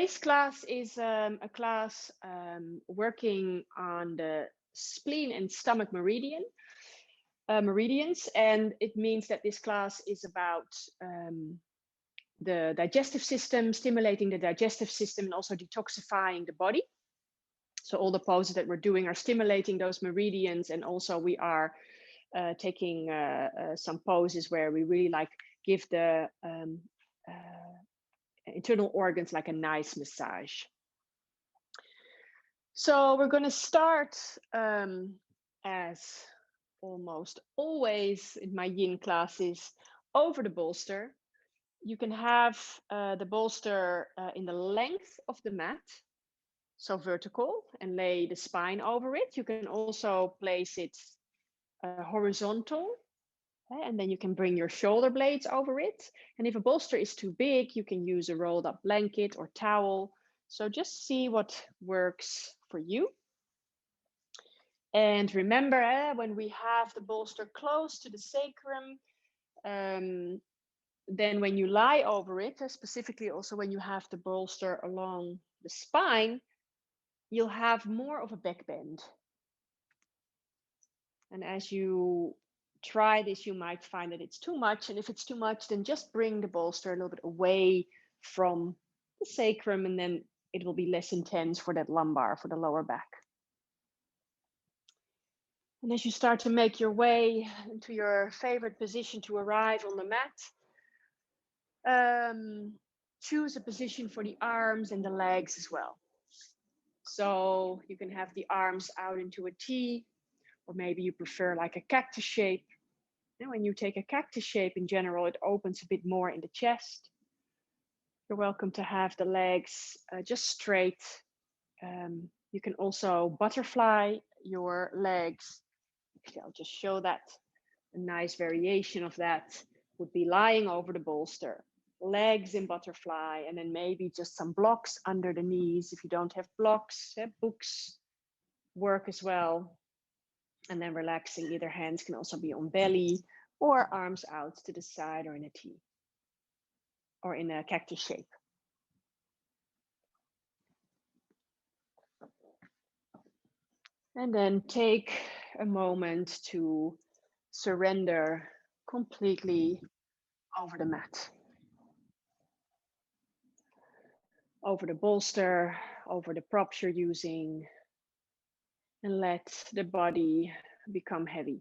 today's class is a class working on the spleen and stomach meridians, and it means that this class is about the digestive system, stimulating the digestive system, and also detoxifying the body. So all the poses that we're doing are stimulating those meridians, and also we are taking some poses where we really like give the internal organs like a nice massage. So we're going to start as almost always in my yin classes over the bolster. You can have the bolster in the length of the mat, so vertical, and lay the spine over it. You can also place it horizontal, and then you can bring your shoulder blades over it. And if a bolster is too big, you can use a rolled up blanket or towel. So just see what works for you. And remember, when we have the bolster close to the sacrum, then when you lie over it, specifically also when you have the bolster along the spine, you'll have more of a back bend. And as you try this, you might find that it's too much. And if it's too much, then just bring the bolster a little bit away from the sacrum, and then it will be less intense for that lumbar, for the lower back. And as you start to make your way into your favorite position to arrive on the mat, choose a position for the arms and the legs as well. So you can have the arms out into a T, or maybe you prefer like a cactus shape. And when you take a cactus shape in general, it opens a bit more in the chest. You're welcome to have the legs just straight. You can also butterfly your legs. Actually, I'll just show that. A nice variation of that would be lying over the bolster, legs in butterfly, and then maybe just some blocks under the knees. If you don't have blocks, books work as well. And then relaxing, either hands can also be on belly or arms out to the side, or in a T, or in a cactus shape. And then take a moment to surrender completely over the mat, over the bolster, over the props you're using, and let the body become heavy.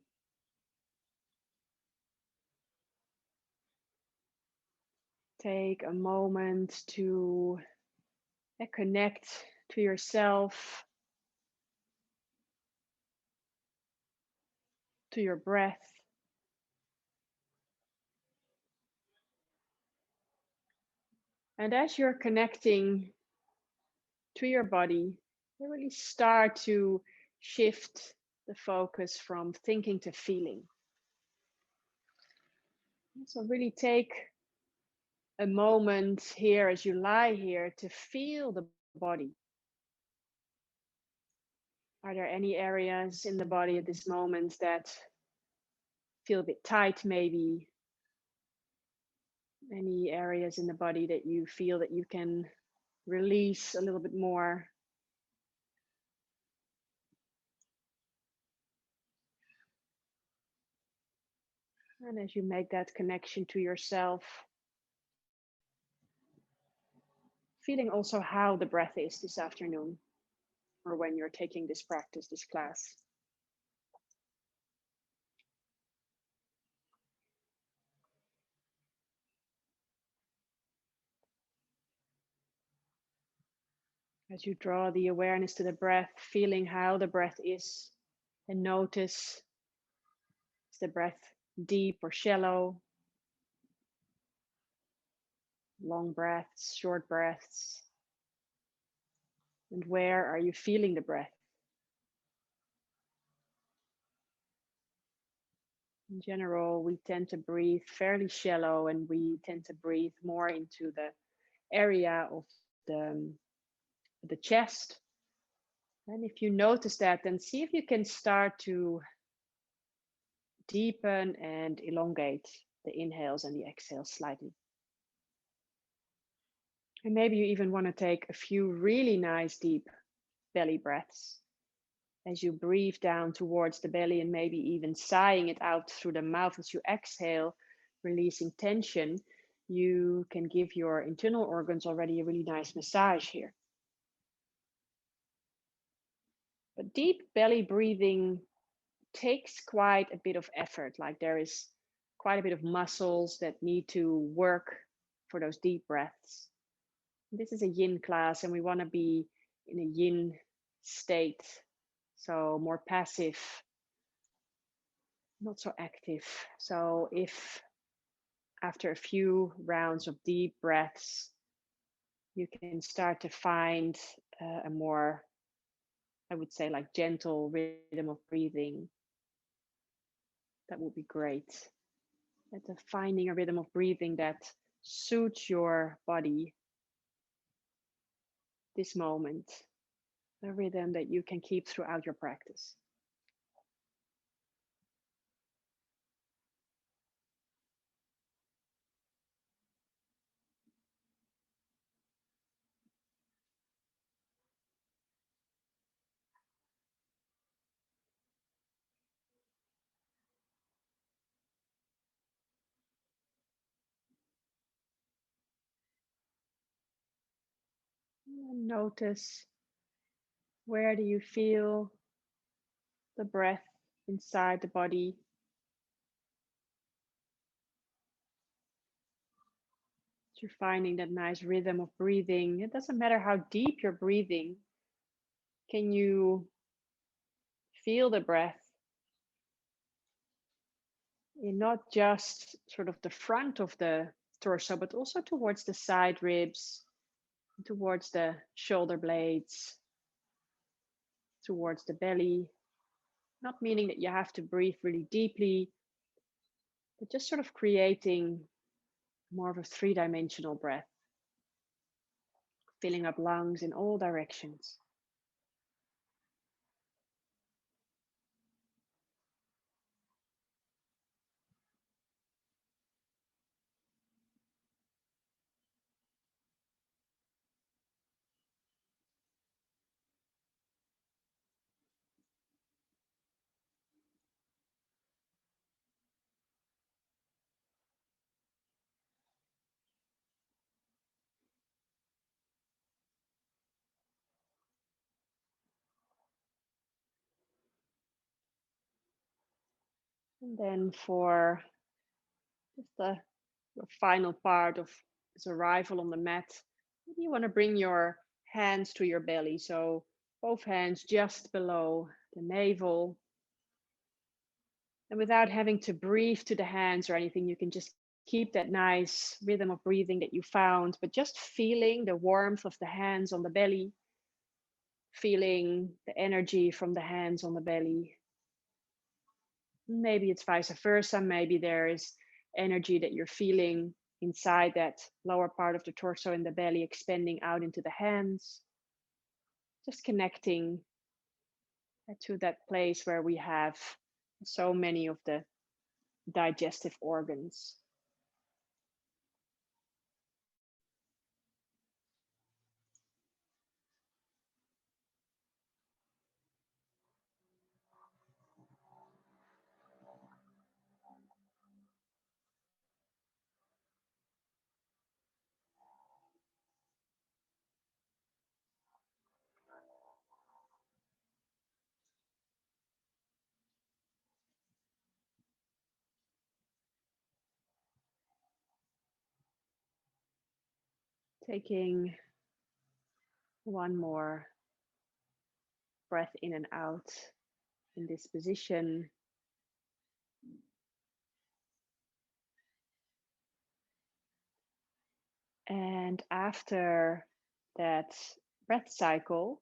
Take a moment to connect to yourself, to your breath. And as you're connecting to your body, you really start to shift the focus from thinking to feeling. So really take a moment here as you lie here to feel the body. Are there any areas in the body at this moment that feel a bit tight maybe? Any areas in the body that you feel that you can release a little bit more? And as you make that connection to yourself, feeling also how the breath is this afternoon, or when you're taking this practice, this class. As you draw the awareness to the breath, feeling how the breath is, and notice, is the breath deep or shallow? Long breaths, short breaths? And where are you feeling the breath? In general, we tend to breathe fairly shallow, and we tend to breathe more into the area of the chest. And if you notice that, then see if you can start to deepen and elongate the inhales and the exhales slightly. And maybe you even want to take a few really nice deep belly breaths as you breathe down towards the belly, and maybe even sighing it out through the mouth as you exhale, releasing tension. You can give your internal organs already a really nice massage here. But deep belly breathing takes quite a bit of effort. Like there is quite a bit of muscles that need to work for those deep breaths. This is a yin class, and we want to be in a yin state. So more passive, not so active. So if after a few rounds of deep breaths, you can start to find a more, I would say, like gentle rhythm of breathing, that would be great. And finding a rhythm of breathing that suits your body this moment, a rhythm that you can keep throughout your practice. And notice, where do you feel the breath inside the body? You're finding that nice rhythm of breathing. It doesn't matter how deep you're breathing. Can you feel the breath in not just sort of the front of the torso, but also towards the side ribs, towards the shoulder blades, towards the belly? Not meaning that you have to breathe really deeply, but just sort of creating more of a three-dimensional breath, filling up lungs in all directions. And then for just the final part of this arrival on the mat, you want to bring your hands to your belly. So both hands just below the navel. And without having to breathe to the hands or anything, you can just keep that nice rhythm of breathing that you found, but just feeling the warmth of the hands on the belly, feeling the energy from the hands on the belly. Maybe it's vice versa. Maybe there is energy that you're feeling inside that lower part of the torso and the belly expanding out into the hands. Just connecting to that place where we have so many of the digestive organs. Taking one more breath in and out in this position. And after that breath cycle,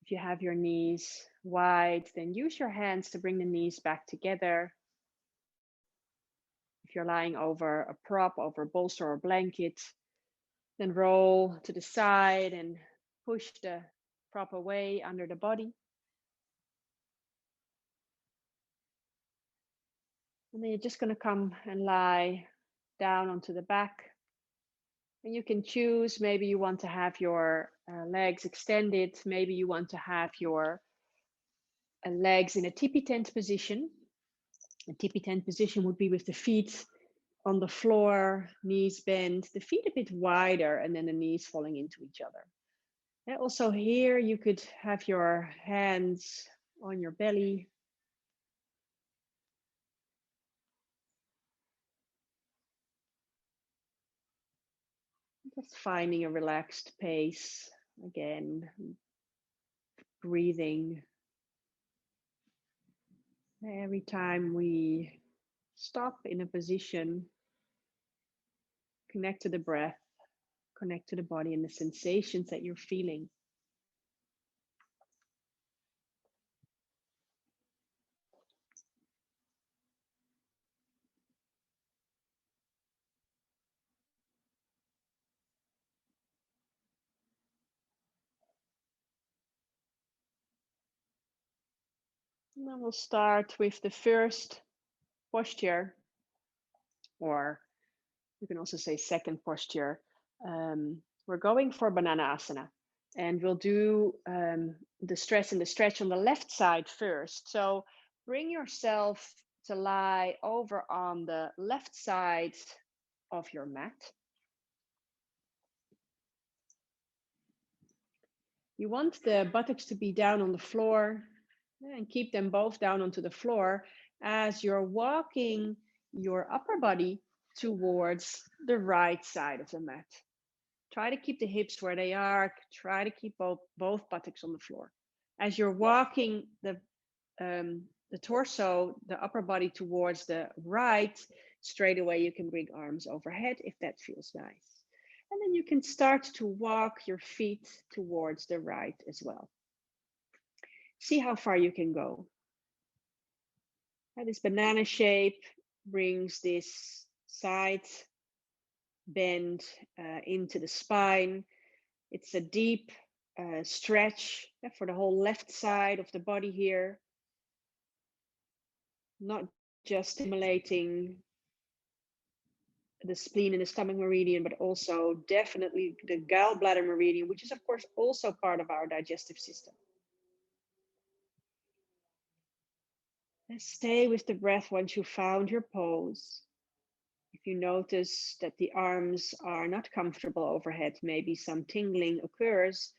if you have your knees wide, then use your hands to bring the knees back together. If you're lying over a prop, over a bolster or a blanket, then roll to the side and push the prop away under the body. And then you're just going to come and lie down onto the back. And you can choose, maybe you want to have your legs extended, maybe you want to have your legs in a tippy tent position. A tippy tent position would be with the feet on the floor, knees bent, the feet a bit wider, and then the knees falling into each other. And also here you could have your hands on your belly. Just finding a relaxed pace. Again, breathing. Every time we stop in a position, connect to the breath, connect to the body and the sensations that you're feeling. And then we'll start with the first posture, or you can also say second posture. We're going for banana asana, and we'll do the stress and the stretch on the left side first. So bring yourself to lie over on the left side of your mat. You want the buttocks to be down on the floor, and keep them both down onto the floor as you're walking your upper body towards the right side of the mat. Try to keep the hips where they are. Try to keep both buttocks on the floor. As you're walking the torso, the upper body towards the right, straight away you can bring arms overhead if that feels nice. And then you can start to walk your feet towards the right as well. See how far you can go. This banana shape brings this side bend into the spine. It's a deep stretch for the whole left side of the body here. Not just stimulating the spleen and the stomach meridian, but also definitely the gallbladder meridian, which is of course also part of our digestive system. And stay with the breath once you found your pose. If you notice that the arms are not comfortable overhead, maybe some tingling occurs,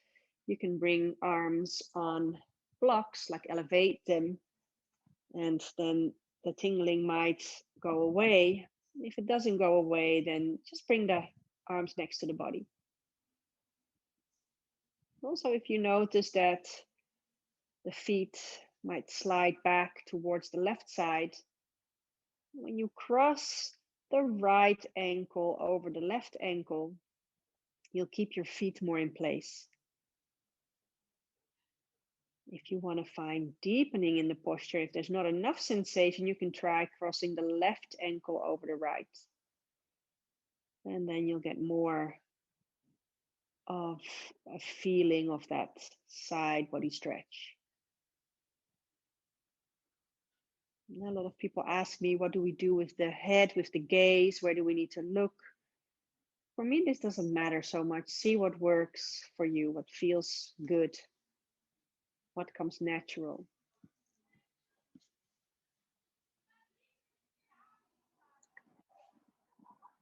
you can bring arms on blocks, like elevate them, and then the tingling might go away. If it doesn't go away, then just bring the arms next to the body. Also, if you notice that the feet might slide back towards the left side, when you cross the right ankle over the left ankle, you'll keep your feet more in place. If you want to find deepening in the posture, if there's not enough sensation, you can try crossing the left ankle over the right. And then you'll get more of a feeling of that side body stretch. And a lot of people ask me, what do we do with the head, with the gaze? Where do we need to look? For me, this doesn't matter so much. See what works for you, what feels good, what comes natural.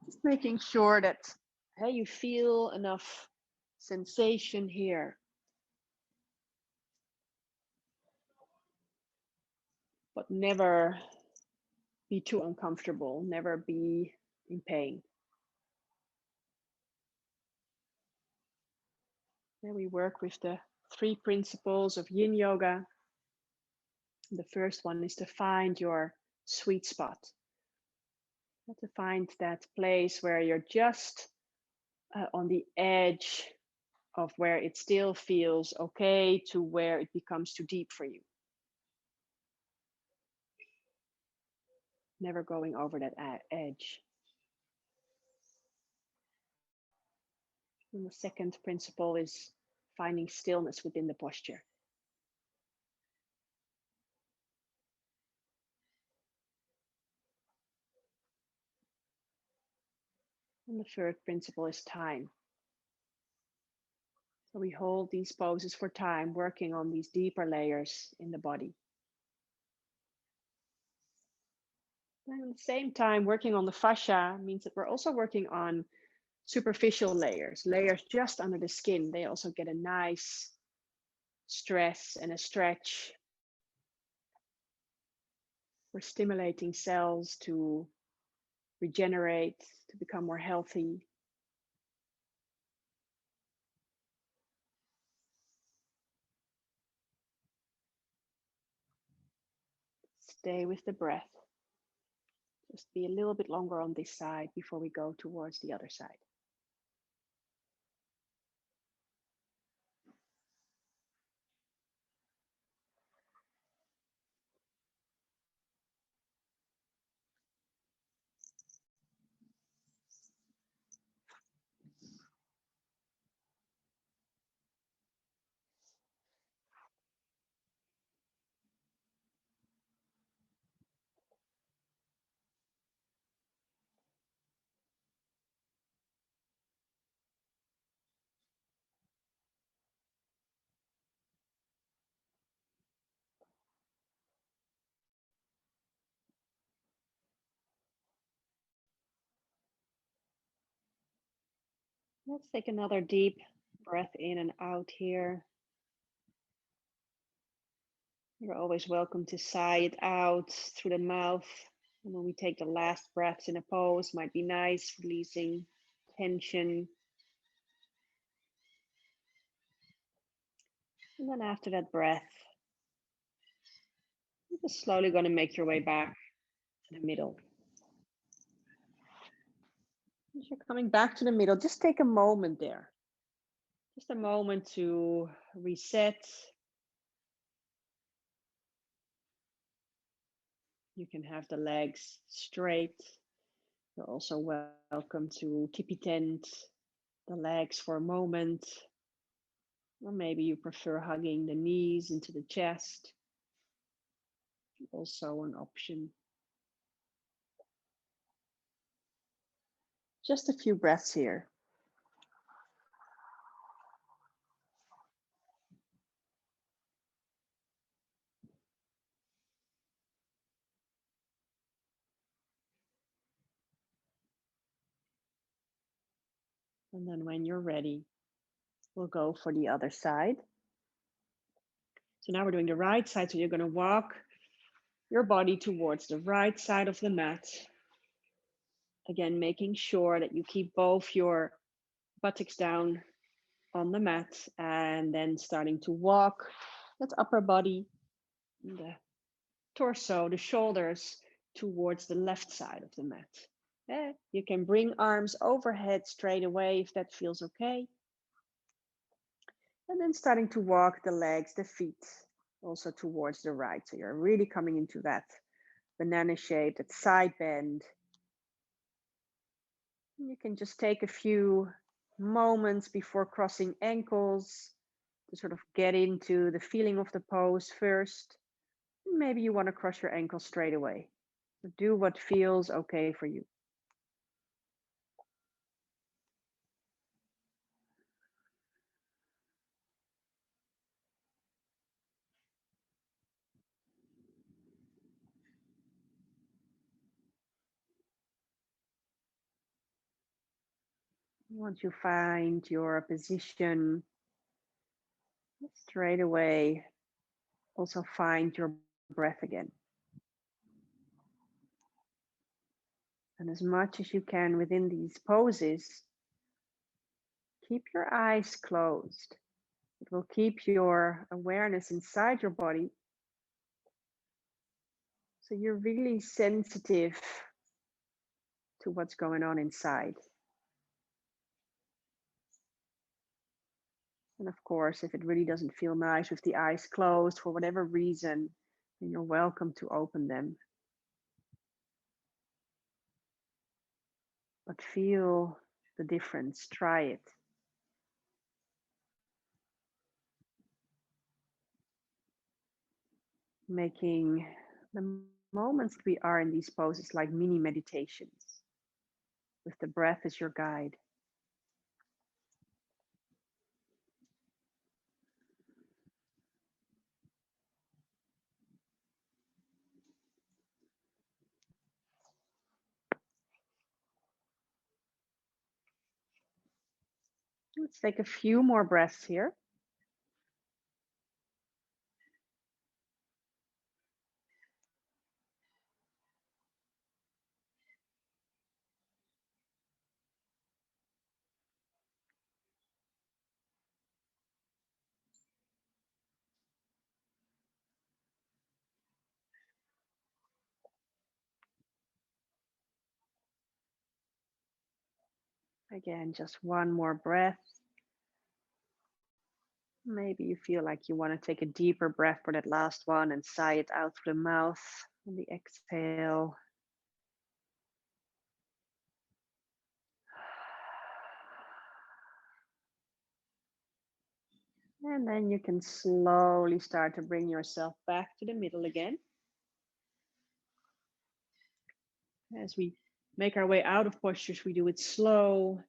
Just making sure that you feel enough sensation here. But never be too uncomfortable, never be in pain. Then we work with the 3 principles of Yin Yoga. The first one is to find your sweet spot. To find that place where you're just on the edge of where it still feels okay to where it becomes too deep for you. Never going over that edge. And the second principle is finding stillness within the posture. And the third principle is time. So we hold these poses for time, working on these deeper layers in the body. And at the same time, working on the fascia means that we're also working on superficial layers, layers just under the skin. They also get a nice stress and a stretch. We're stimulating cells to regenerate, to become more healthy. Stay with the breath. Just be a little bit longer on this side before we go towards the other side. Let's take another deep breath in and out here. You're always welcome to sigh it out through the mouth. And when we take the last breaths in a pose, might be nice, releasing tension. And then after that breath, you're just slowly going to make your way back to the middle. As you're coming back to the middle, just take a moment there. Just a moment to reset. You can have the legs straight. You're also welcome to tippy tent the legs for a moment. Or maybe you prefer hugging the knees into the chest. Also an option. Just a few breaths here. And then when you're ready, we'll go for the other side. So now we're doing the right side. So you're going to walk your body towards the right side of the mat. Again, making sure that you keep both your buttocks down on the mat and then starting to walk that upper body, the torso, the shoulders towards the left side of the mat. You can bring arms overhead straight away if that feels okay. And then starting to walk the legs, the feet also towards the right. So you're really coming into that banana shape, that side bend. And you can just take a few moments before crossing ankles to sort of get into the feeling of the pose first. Maybe you want to cross your ankles straight away. So do what feels okay for you. Once you find your position, straight away, also find your breath again. And as much as you can within these poses, keep your eyes closed. It will keep your awareness inside your body. So you're really sensitive to what's going on inside. And of course, if it really doesn't feel nice with the eyes closed for whatever reason, then you're welcome to open them. But feel the difference. Try it. Making the moments we are in these poses like mini meditations. with the breath as your guide. Let's take a few more breaths here. Again, just one more breath. Maybe you feel like you want to take a deeper breath for that last one and sigh it out through the mouth on the exhale. And then you can slowly start to bring yourself back to the middle again. As we make our way out of postures, we do it slow.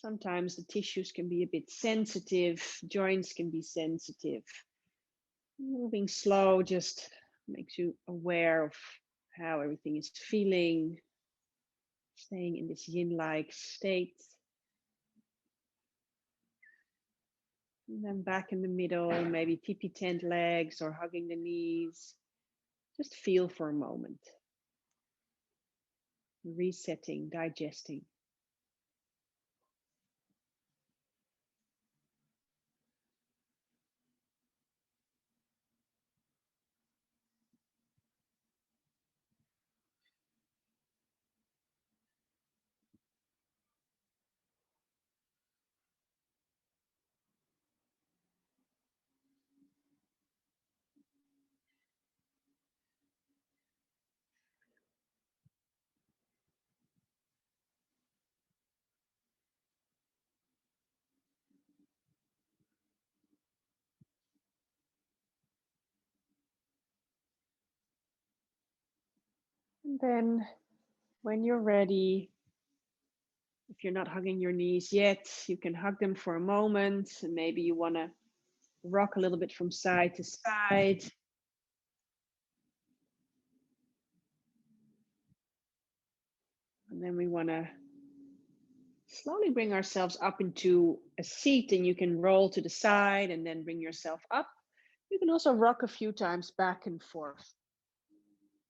Sometimes the tissues can be a bit sensitive, joints can be sensitive. Moving slow just makes you aware of how everything is feeling, staying in this yin-like state. And then back in the middle, maybe tippy tent legs or hugging the knees. Just feel for a moment. Resetting, digesting. And then when you're ready, if you're not hugging your knees yet, you can hug them for a moment. And maybe you want to rock a little bit from side to side. And then we want to slowly bring ourselves up into a seat, and you can roll to the side and then bring yourself up. You can also rock a few times back and forth.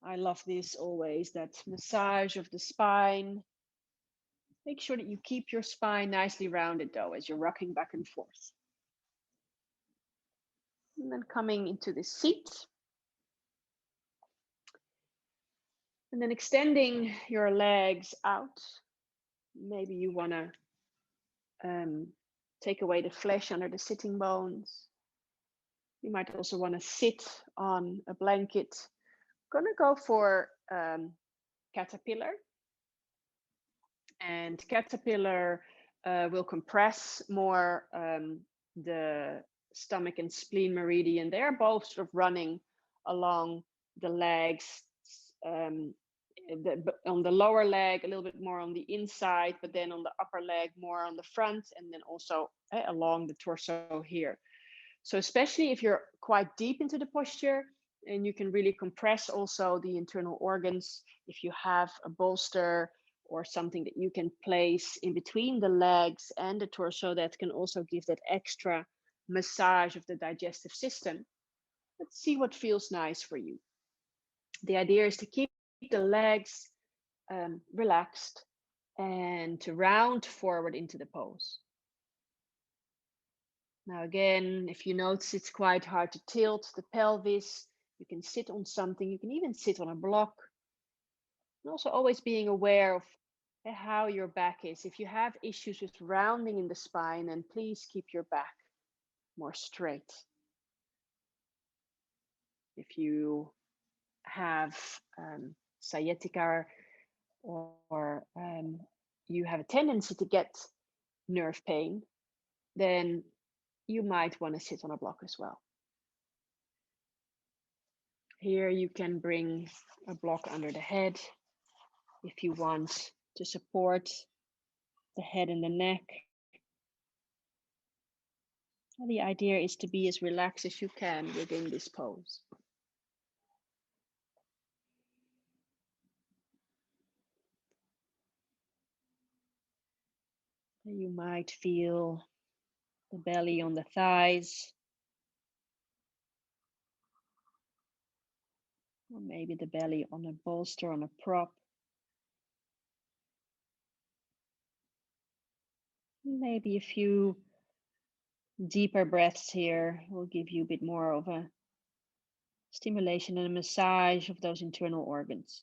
I love this always, that massage of the spine. Make sure that you keep your spine nicely rounded though as you're rocking back and forth. And then coming into the seat. And then extending your legs out. Maybe you want to take away the flesh under the sitting bones. You might also want to sit on a blanket. I'm gonna go for caterpillar. And caterpillar will compress more the stomach and spleen meridian. They're both sort of running along the legs. On the lower leg, a little bit more on the inside, but then on the upper leg, more on the front, and then also along the torso here. So especially if you're quite deep into the posture, and you can really compress also the internal organs, if you have a bolster or something that you can place in between the legs and the torso, that can also give that extra massage of the digestive system. Let's see what feels nice for you. The idea is to keep the legs relaxed and to round forward into the pose. Now again, if you notice it's quite hard to tilt the pelvis, you can sit on something, you can even sit on a block. And also always being aware of how your back is. If you have issues with rounding in the spine, then please keep your back more straight. If you have sciatica or you have a tendency to get nerve pain, then you might want to sit on a block as well. Here you can bring a block under the head if you want to support the head and the neck. And the idea is to be as relaxed as you can within this pose. You might feel the belly on the thighs, or maybe the belly on a bolster, on a prop. Maybe a few deeper breaths here will give you a bit more of a stimulation and a massage of those internal organs.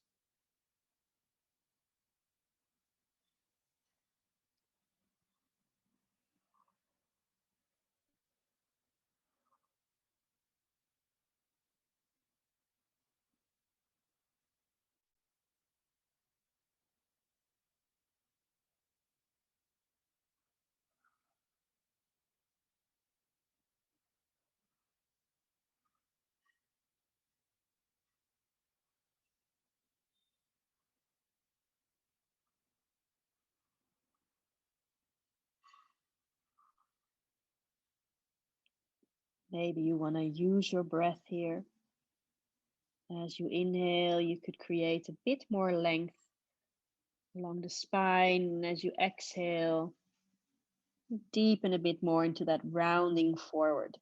Maybe you want to use your breath here. As you inhale, you could create a bit more length along the spine. And as you exhale, deepen a bit more into that rounding forward.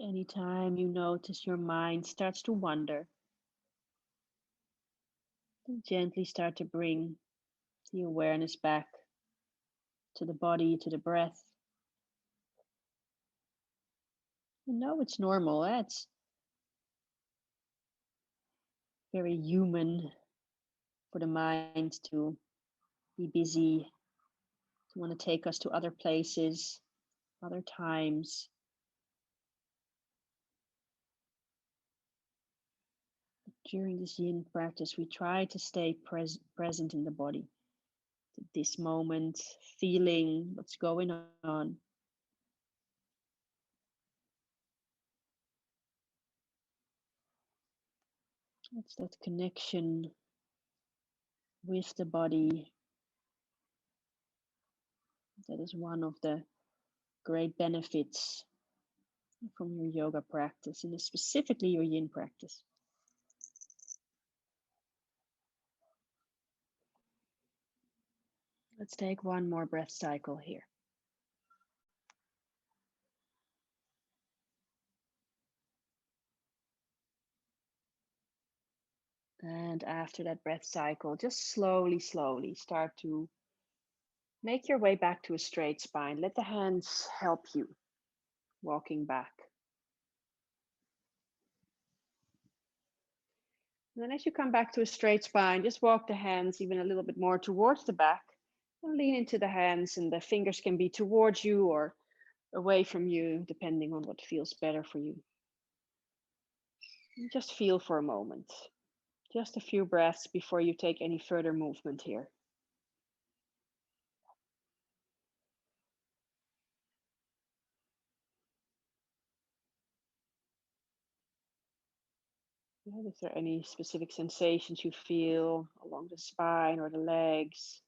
Anytime you notice your mind starts to wander, then gently start to bring the awareness back to the body, to the breath. You know it's normal. It's very human for the mind to be busy, to want to take us to other places, other times. During this yin practice, we try to stay present in the body, this moment, feeling what's going on. It's that connection with the body that is one of the great benefits from your yoga practice, and specifically your yin practice. Let's take one more breath cycle here. And after that breath cycle, just slowly start to make your way back to a straight spine. Let the hands help you walking back. And then as you come back to a straight spine, just walk the hands even a little bit more towards the back and lean into the hands, and the fingers can be towards you or away from you, depending on what feels better for you. And just feel for a moment. Just a few breaths before you take any further movement here. Is there any specific sensations you feel along the spine or the legs?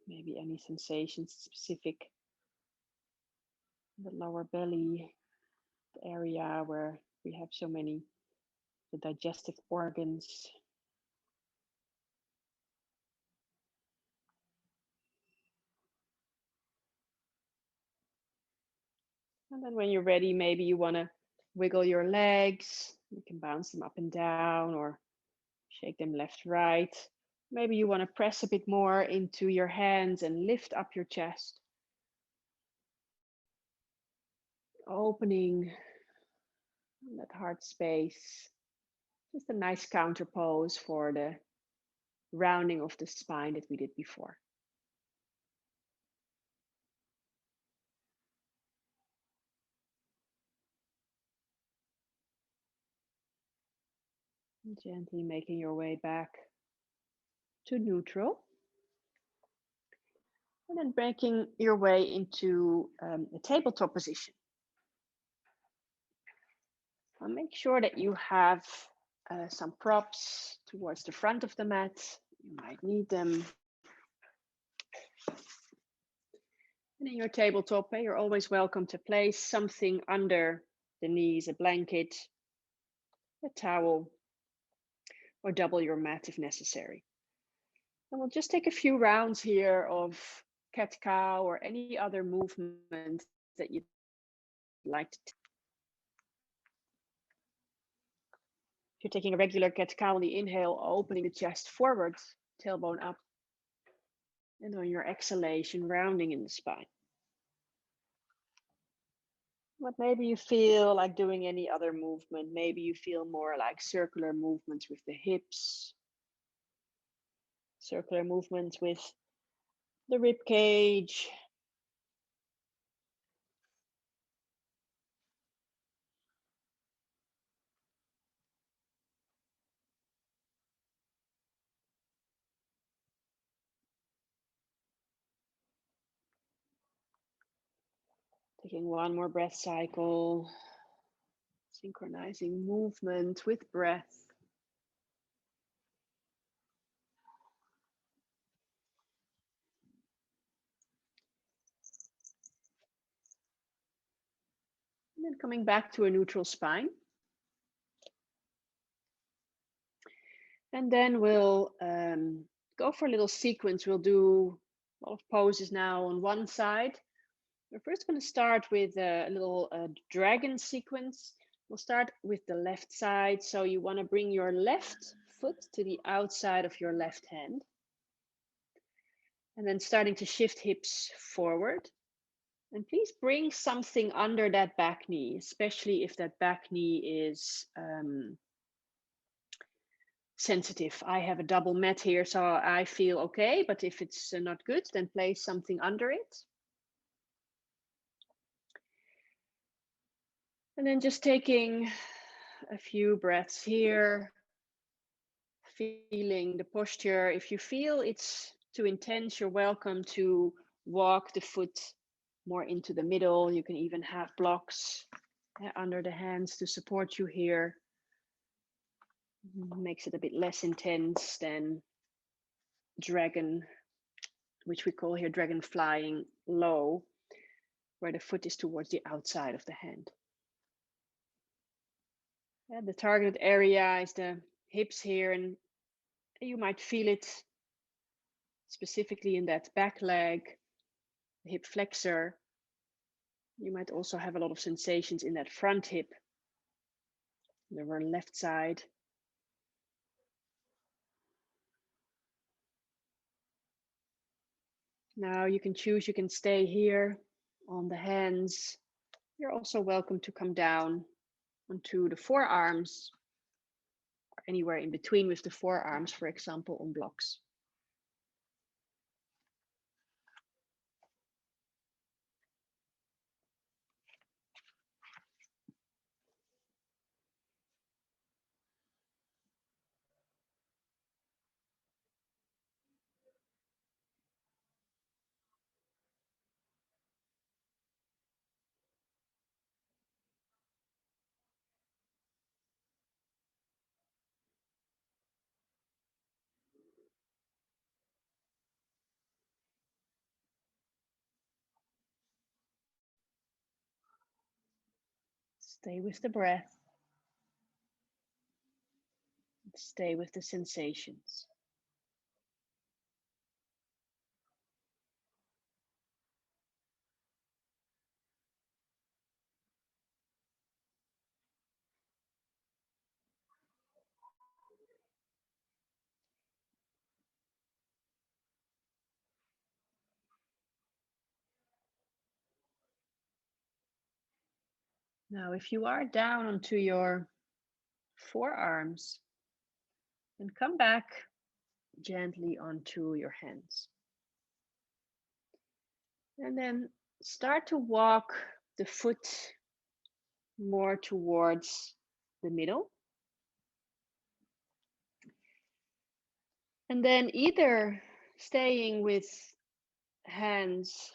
Maybe any sensations specific in the lower belly, the area where we have so many, the digestive organs. And then when you're ready, maybe you want to wiggle your legs. You can bounce them up and down or shake them left, right. Maybe you want to press a bit more into your hands and lift up your chest. Opening that heart space. Just a nice counter pose for the rounding of the spine that we did before. Gently making your way back to neutral. And then breaking your way into a tabletop position. Now make sure that you have some props towards the front of the mat. You might need them. And in your tabletop, you're always welcome to place something under the knees, a blanket, a towel, or double your mat if necessary. And we'll just take a few rounds here of cat-cow or any other movement that you'd like to take. If you're taking a regular cat-cow on the inhale, opening the chest forward, tailbone up. And on your exhalation, rounding in the spine. But maybe you feel like doing any other movement. Maybe you feel more like circular movements with the hips, circular movements with the rib cage. Taking one more breath cycle, synchronizing movement with breath. And then coming back to a neutral spine. And then we'll go for a little sequence. We'll do a lot of poses now on one side. We're first going to start with a little dragon sequence. We'll start with the left side. So you want to bring your left foot to the outside of your left hand. And then starting to shift hips forward. And please bring something under that back knee, especially if that back knee is sensitive. I have a double mat here, so I feel okay. But if it's not good, then place something under it. And then just taking a few breaths here, feeling the posture. If you feel it's too intense, you're welcome to walk the foot more into the middle. You can even have blocks under the hands to support you here. Makes it a bit less intense than dragon, which we call here dragon flying low, where the foot is towards the outside of the hand. The targeted area is the hips here, and you might feel it specifically in that back leg, the hip flexor. You might also have a lot of sensations in that front hip, the left side. Now you can choose, you can stay here on the hands. You're also welcome to come down onto the forearms, or anywhere in between with the forearms, for example, on blocks. Stay with the breath. Stay with the sensations. Now, if you are down onto your forearms, then come back gently onto your hands. And then start to walk the foot more towards the middle. And then either staying with hands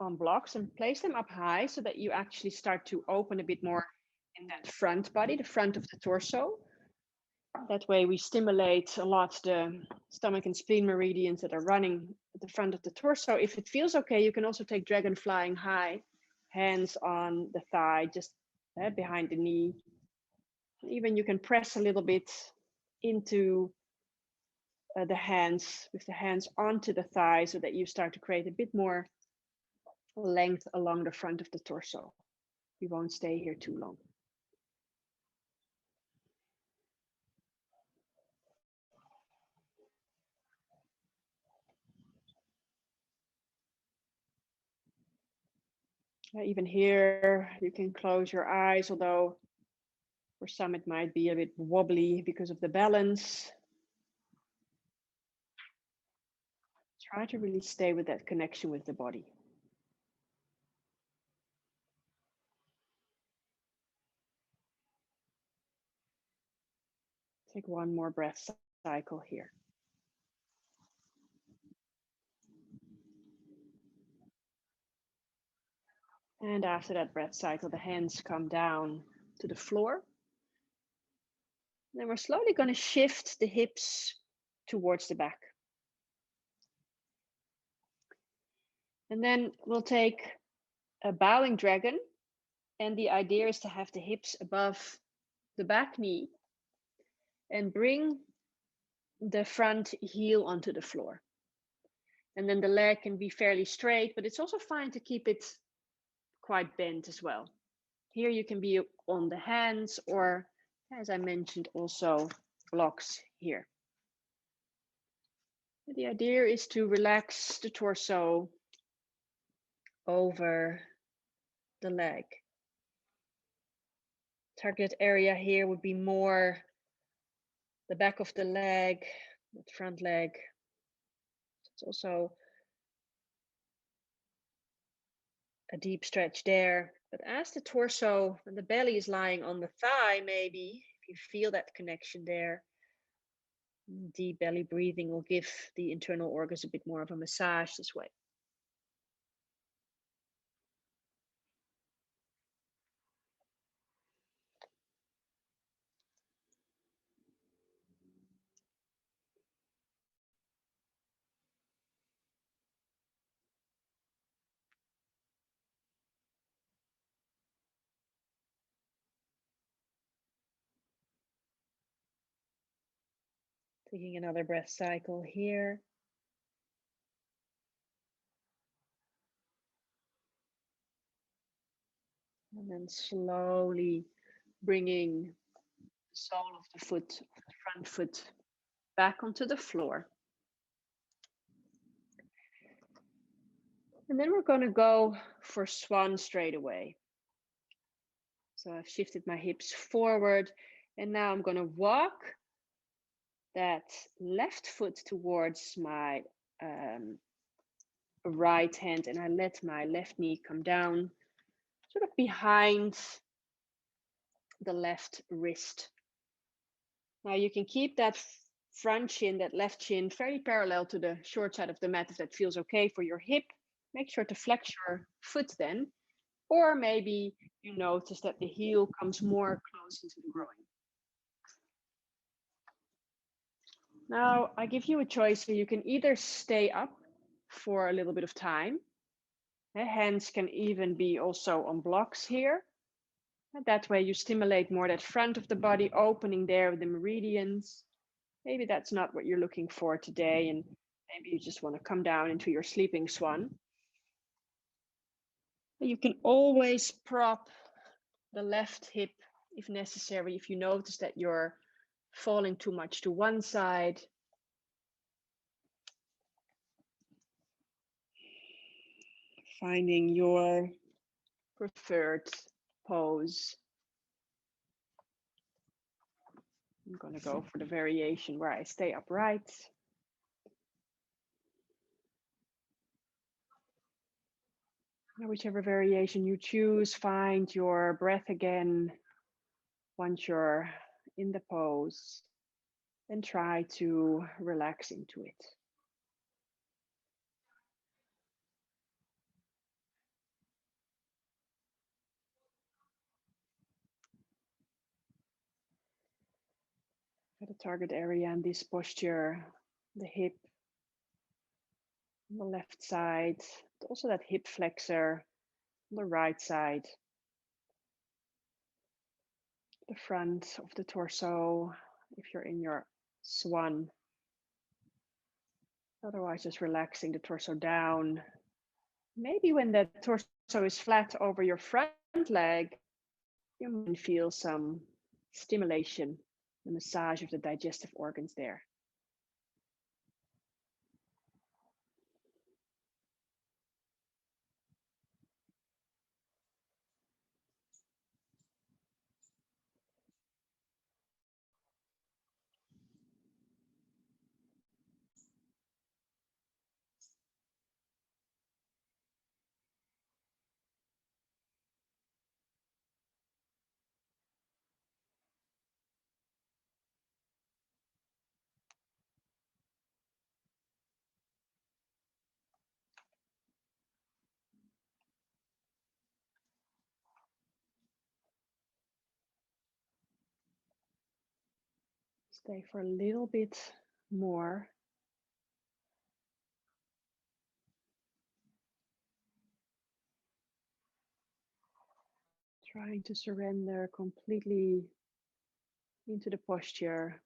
on blocks and place them up high so that you actually start to open a bit more in that front body, the front of the torso. That way we stimulate a lot the stomach and spleen meridians that are running at the front of the torso. If it feels okay, you can also take dragon flying high, hands on the thigh, just behind the knee. Even you can press a little bit into the hands, with the hands onto the thigh, so that you start to create a bit more length along the front of the torso. You won't stay here too long. Even here, you can close your eyes, although for some it might be a bit wobbly because of the balance. Try to really stay with that connection with the body. Take one more breath cycle here. And after that breath cycle, the hands come down to the floor. Then we're slowly going to shift the hips towards the back. And then we'll take a bowing dragon. And the idea is to have the hips above the back knee and bring the front heel onto the floor. And then the leg can be fairly straight, but it's also fine to keep it quite bent as well. Here you can be on the hands, or as I mentioned, also blocks here. The idea is to relax the torso over the leg. Target area here would be more the back of the leg, the front leg. It's also a deep stretch there. But as the torso and the belly is lying on the thigh, maybe if you feel that connection there, deep belly breathing will give the internal organs a bit more of a massage this way. Taking another breath cycle here. And then slowly bringing the sole of the foot, the front foot, back onto the floor. And then we're going to go for swan straight away. So I've shifted my hips forward, and now I'm going to walk that left foot towards my right hand, and I let my left knee come down, sort of behind the left wrist. Now you can keep that front shin, that left shin, very parallel to the short side of the mat if that feels okay for your hip. Make sure to flex your foot then, or maybe you notice that the heel comes more close into the groin. Now I give you a choice, so you can either stay up for a little bit of time. Hands can even be also on blocks here. And that way you stimulate more that front of the body, opening there with the meridians. Maybe that's not what you're looking for today, and maybe you just want to come down into your sleeping swan. You can always prop the left hip if necessary, if you notice that you're falling too much to one side. Finding your preferred pose. I'm going to go for the variation where I stay upright. Whichever variation you choose, find your breath again once you're in the pose, and try to relax into it. For the target area in this posture, the hip on the left side, but also that hip flexor on the right side, the front of the torso if you're in your swan. Otherwise, just relaxing the torso down. Maybe when the torso is flat over your front leg, you might feel some stimulation, the massage of the digestive organs there. Stay for a little bit more. Trying to surrender completely into the posture.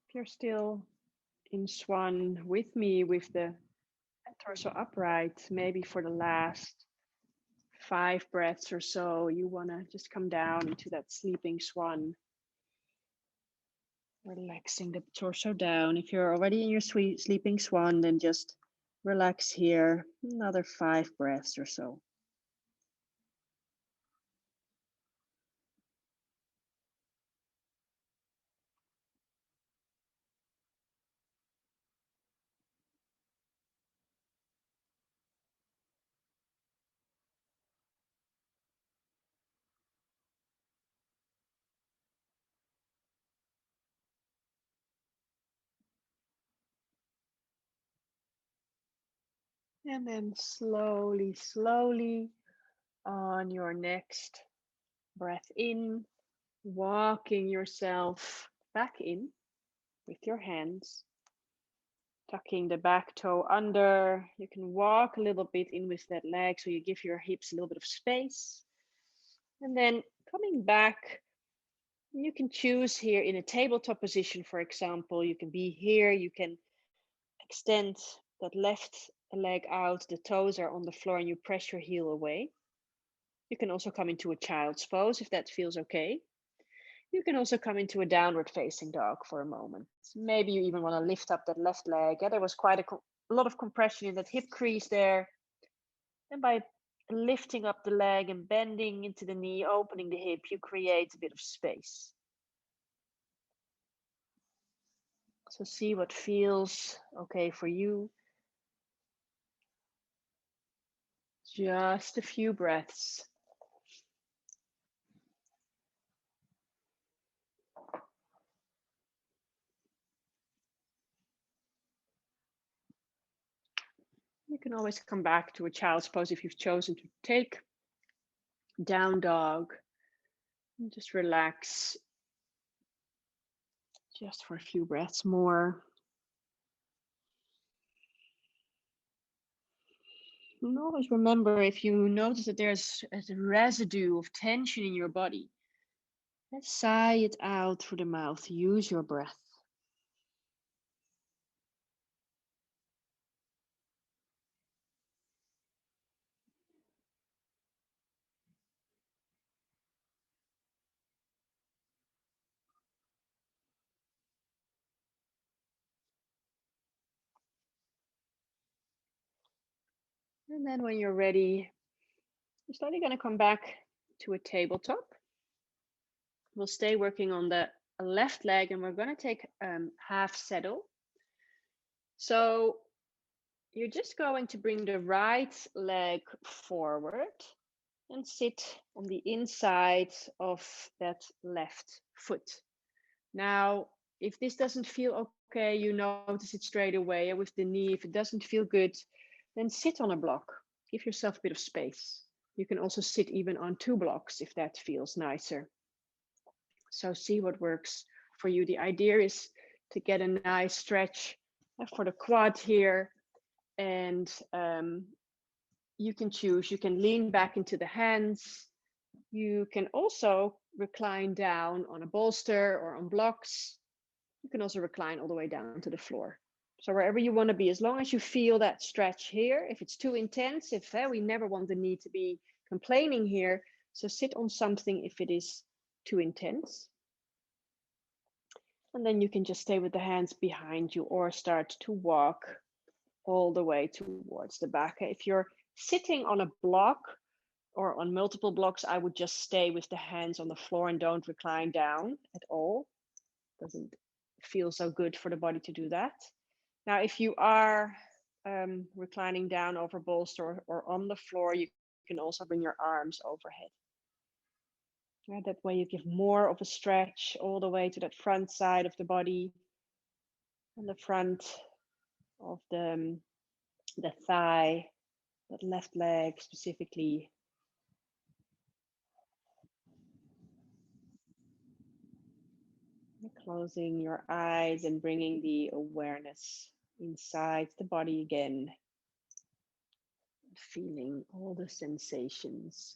If you're still in swan with me with the torso upright, maybe for the last 5 breaths or so, you want to just come down into that sleeping swan. Relaxing the torso down. If you're already in your sleeping swan, then just relax here. Another 5 breaths or so. And then slowly, slowly on your next breath in, walking yourself back in with your hands, tucking the back toe under. You can walk a little bit in with that leg so you give your hips a little bit of space. And then coming back, you can choose here in a tabletop position, for example. You can be here, you can extend that left leg out, the toes are on the floor, and you press your heel away. You can also come into a child's pose if that feels okay. You can also come into a downward facing dog for a moment. Maybe you even want to lift up that left leg. Yeah, there was quite a lot of compression in that hip crease there. And by lifting up the leg and bending into the knee, opening the hip, you create a bit of space. So see what feels okay for you. Just a few breaths. You can always come back to a child's pose if you've chosen to take down dog. And just relax just for a few breaths more. And always remember, if you notice that there's a residue of tension in your body, let's sigh it out through the mouth. Use your breath. And then when you're ready, you're slowly going to come back to a tabletop. We'll stay working on the left leg, and we're going to take half saddle. So you're just going to bring the right leg forward and sit on the inside of that left foot. Now, if this doesn't feel okay, you notice it straight away with the knee. If it doesn't feel good, then sit on a block. Give yourself a bit of space. You can also sit even on 2 blocks if that feels nicer. So see what works for you. The idea is to get a nice stretch for the quad here. And you can choose. You can lean back into the hands. You can also recline down on a bolster or on blocks. You can also recline all the way down to the floor. So wherever you want to be, as long as you feel that stretch here. If it's too intense, if we never want the knee to be complaining here, so sit on something if it is too intense. And then you can just stay with the hands behind you or start to walk all the way towards the back. If you're sitting on a block or on multiple blocks, I would just stay with the hands on the floor and don't recline down at all. Doesn't feel so good for the body to do that. Now, if you are reclining down over bolster or on the floor, you can also bring your arms overhead. Yeah, that way you give more of a stretch all the way to that front side of the body and the front of the thigh, that left leg specifically. Closing your eyes and bringing the awareness inside the body again. Feeling all the sensations.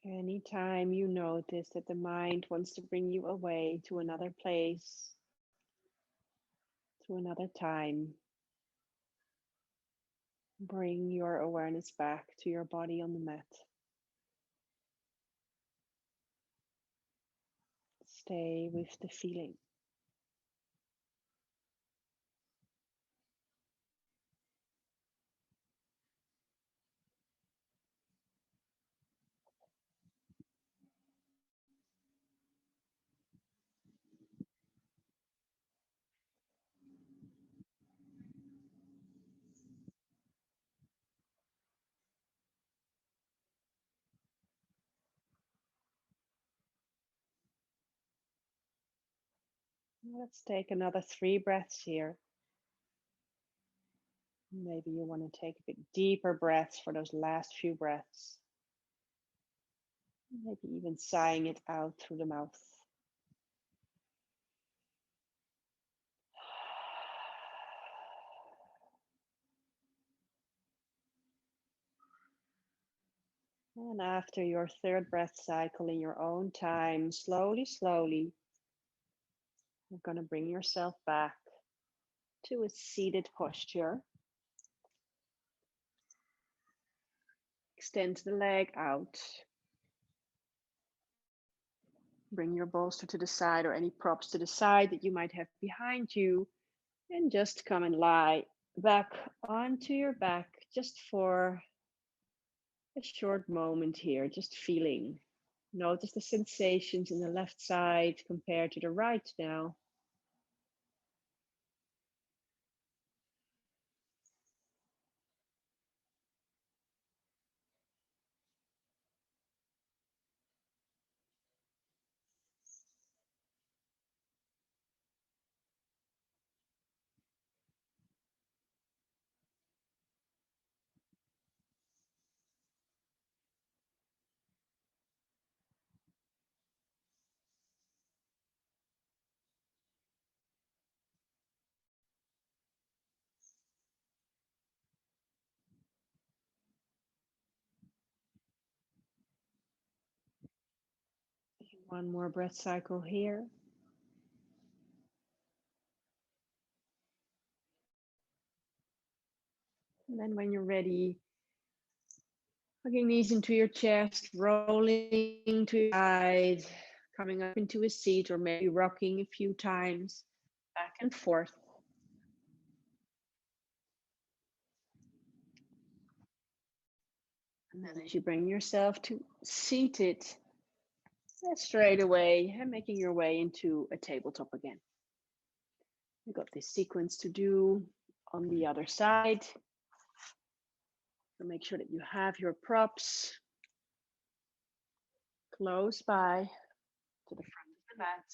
Anytime you notice that the mind wants to bring you away to another place, to another time, bring your awareness back to your body on the mat. Stay with the feeling. Let's take another 3 breaths here. Maybe you want to take a bit deeper breaths for those last few breaths. Maybe even sighing it out through the mouth. And after your 3rd breath cycle in your own time, slowly, slowly, you're going to bring yourself back to a seated posture. Extend the leg out. Bring your bolster to the side or any props to the side that you might have behind you. And just come and lie back onto your back just for a short moment here, just feeling Notice the sensations in the left side compared to the right now. One more breath cycle here. And then when you're ready, hugging knees into your chest, rolling to your side, coming up into a seat, or maybe rocking a few times back and forth. And then as you bring yourself to seated, straight away, and making your way into a tabletop again. We've got this sequence to do on the other side. So make sure that you have your props close by to the front of the mat.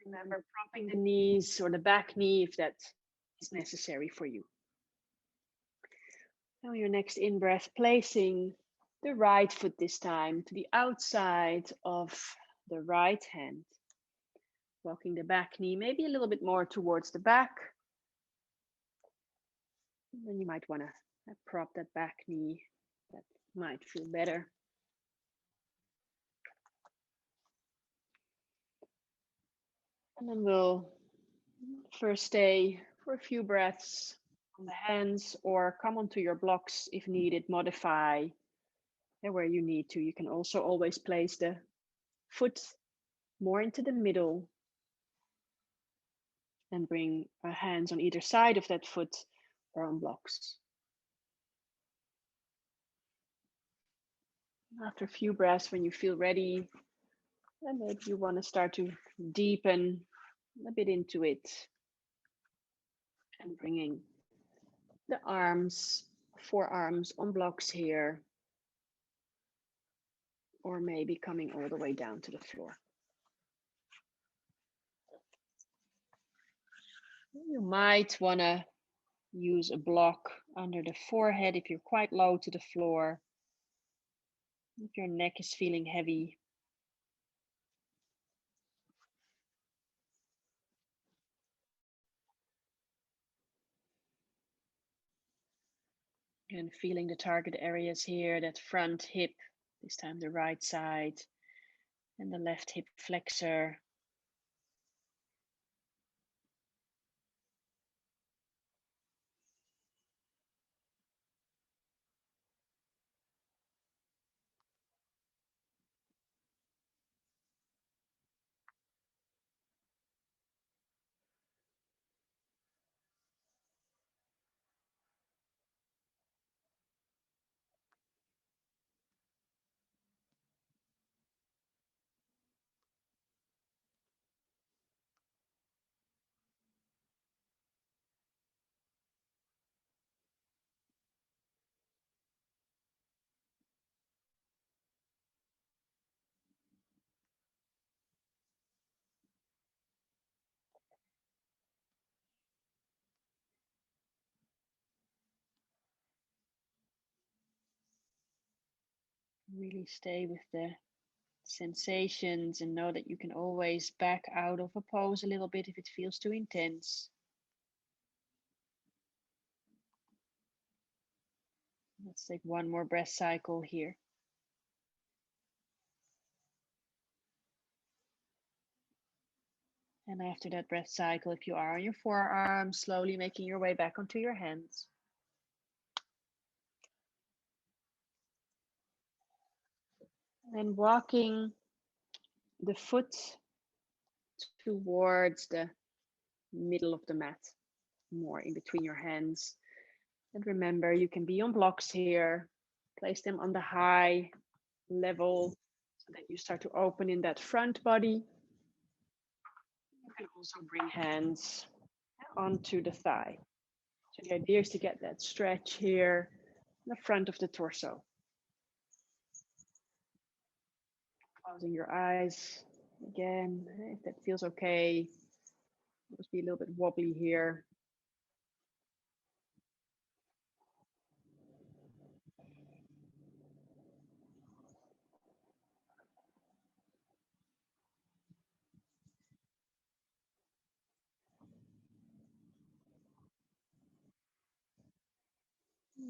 Remember propping the knees or the back knee if that is necessary for you. Now your next in-breath, placing the right foot this time to the outside of the right hand. Walking the back knee maybe a little bit more towards the back. And then you might want to prop that back knee. That might feel better. And then we'll first stay for a few breaths on the hands or come onto your blocks if needed, modify where you need to. You can also always place the foot more into the middle and bring hands on either side of that foot or on blocks. After a few breaths, when you feel ready, then maybe you want to start to deepen a bit into it and bringing the arms, forearms on blocks here, or maybe coming all the way down to the floor. You might want to use a block under the forehead if you're quite low to the floor. If your neck is feeling heavy. And feeling the target areas here, that front hip, this time the right side, and the left hip flexor. Really stay with the sensations and know that you can always back out of a pose a little bit if it feels too intense. Let's take one more breath cycle here. And after that breath cycle, if you are on your forearms, slowly making your way back onto your hands. And walking the foot towards the middle of the mat, more in between your hands. And remember, you can be on blocks here. Place them on the high level so that you start to open in that front body. You can also bring hands onto the thigh. So the idea is to get that stretch here in the front of the torso. Closing your eyes again, if that feels okay. Must be a little bit wobbly here.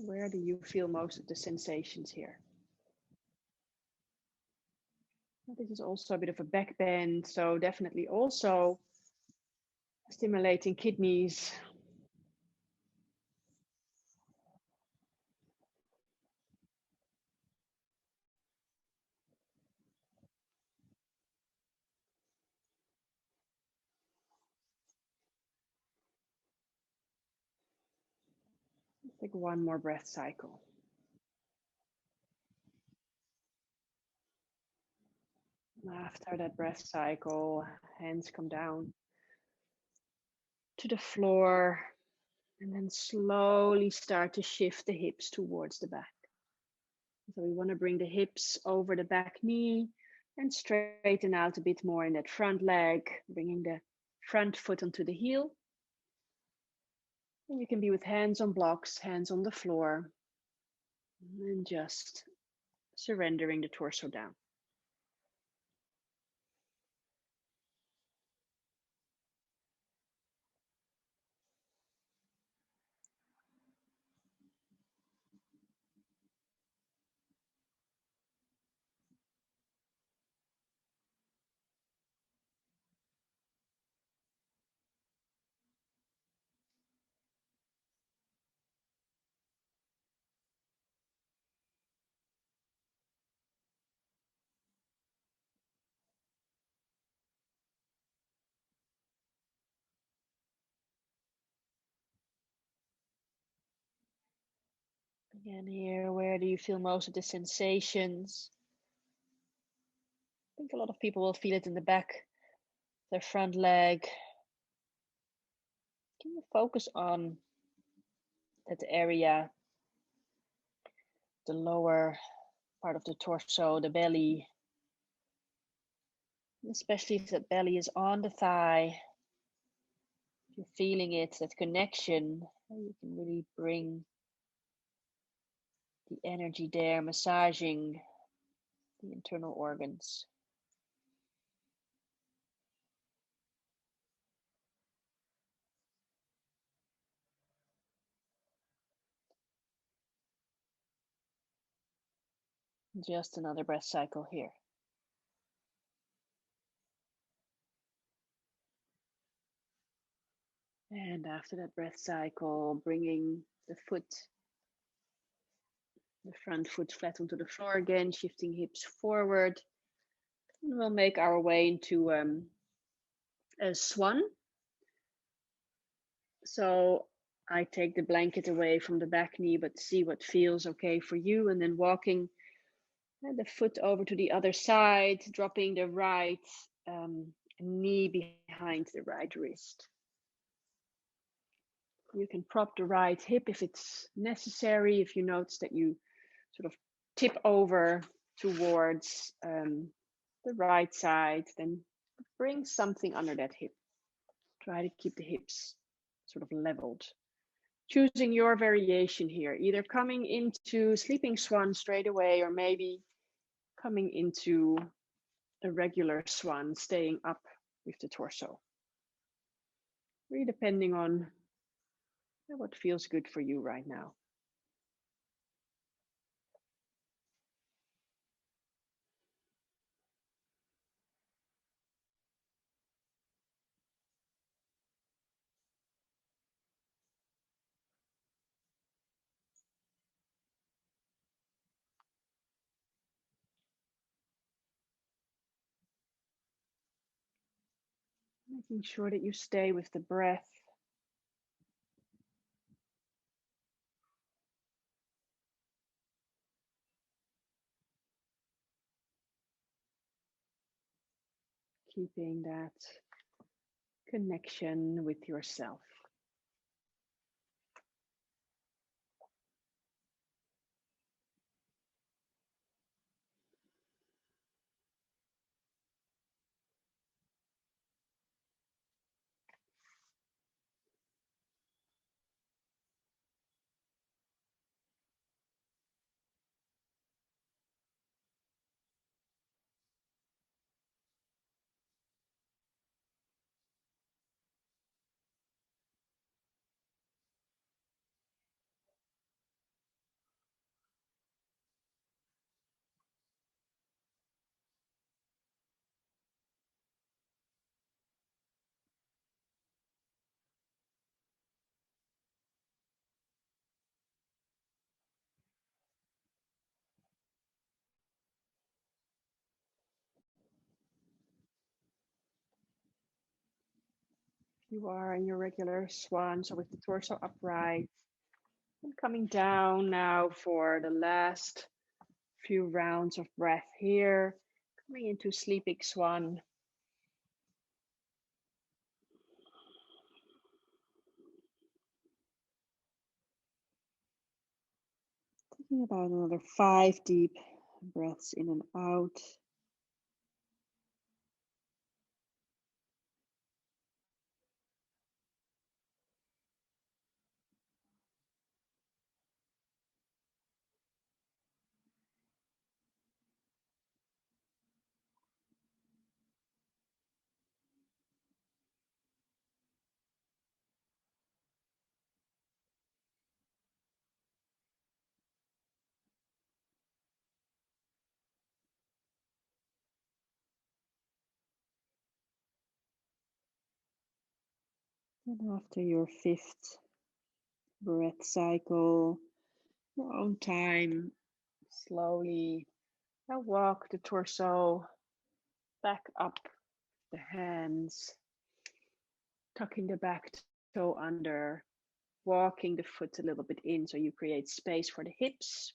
Where do you feel most of the sensations here? This is also a bit of a back bend, so definitely also stimulating kidneys. Take one more breath cycle. After that breath cycle, hands come down to the floor and then slowly start to shift the hips towards the back. So we want to bring the hips over the back knee and straighten out a bit more in that front leg, bringing the front foot onto the heel. And you can be with hands on blocks, hands on the floor, and just surrendering the torso down. Again here, where do you feel most of the sensations? I think a lot of people will feel it in the back, their front leg. Can you focus on that area, the lower part of the torso, the belly, especially if that belly is on the thigh. If you're feeling it, that connection, you can really bring the energy there, massaging the internal organs. Just another breath cycle here. And after that breath cycle, bringing the front foot flat onto the floor again, shifting hips forward. And we'll make our way into a swan. So I take the blanket away from the back knee, but see what feels okay for you. And then walking the foot over to the other side, dropping the right knee behind the right wrist. You can prop the right hip if it's necessary. If you notice that you sort of tip over towards the right side, then bring something under that hip. Try to keep the hips sort of leveled. Choosing your variation here, either coming into sleeping swan straight away or maybe coming into a regular swan, staying up with the torso. Really depending on what feels good for you right now. Making sure that you stay with the breath. keeping that connection with yourself. You are in your regular swan, so with the torso upright. And coming down now for the last few rounds of breath here. Coming into sleeping swan. Taking about another 5 deep breaths in and out. And after your 5th breath cycle, your own time, slowly walk the torso back up, the hands, tucking the back toe under, walking the foot a little bit in so you create space for the hips.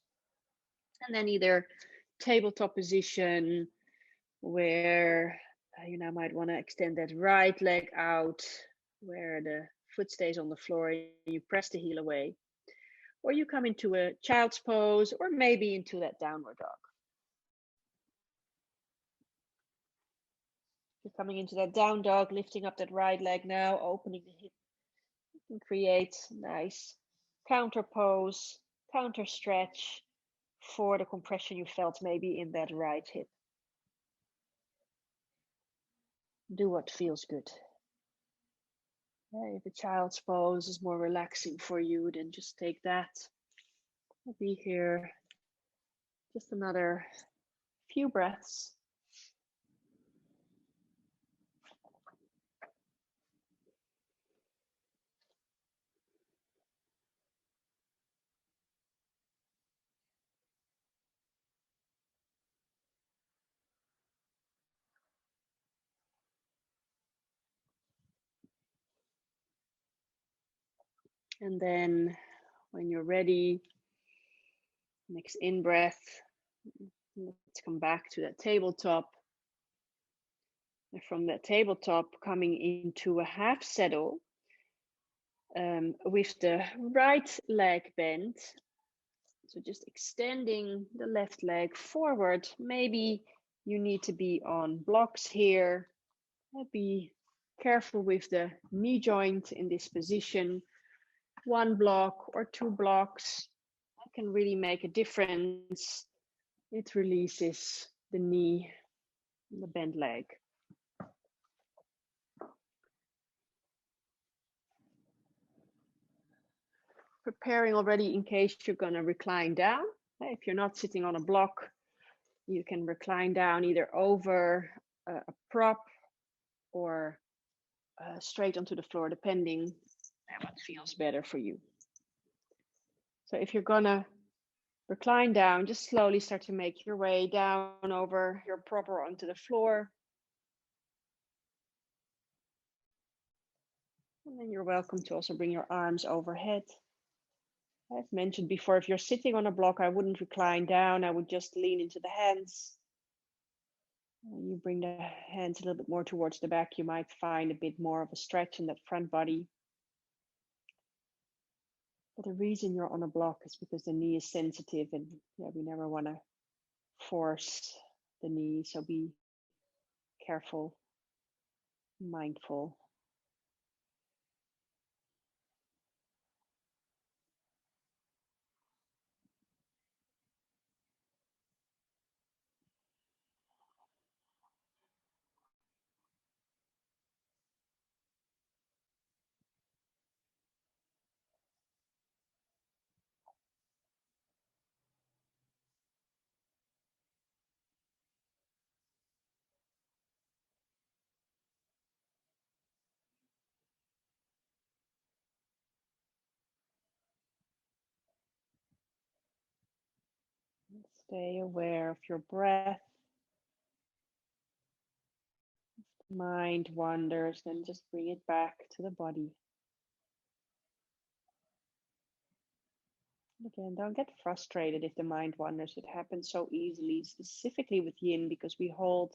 And then either tabletop position where you now might want to extend that right leg out where the foot stays on the floor and you press the heel away. Or you come into a child's pose or maybe into that downward dog. You're coming into that down dog, lifting up that right leg now, opening the hip. You can create nice counter pose, counter stretch for the compression you felt maybe in that right hip. Do what feels good. If a child's pose is more relaxing for you, then just take that. I'll be here just another few breaths. And then when you're ready, next in breath, let's come back to that tabletop. And from that tabletop, coming into a half saddle with the right leg bent. So just extending the left leg forward. Maybe you need to be on blocks here. Be careful with the knee joint in this position. 1 block or 2 blocks can really make a difference. It releases the knee, the bent leg. Preparing already in case you're going to recline down. If you're not sitting on a block, you can recline down either over a prop or straight onto the floor, depending on what feels better for you. So if you're going to recline down, just slowly start to make your way down over your prop or onto the floor. And then you're welcome to also bring your arms overhead. I've mentioned before, if you're sitting on a block, I wouldn't recline down. I would just lean into the hands. When you bring the hands a little bit more towards the back, you might find a bit more of a stretch in that front body. But the reason you're on a block is because the knee is sensitive, and yeah, we never want to force the knee. So be careful, mindful. Stay aware of your breath. Mind wanders, then just bring it back to the body. Again, don't get frustrated if the mind wanders. It happens so easily, specifically with Yin, because we hold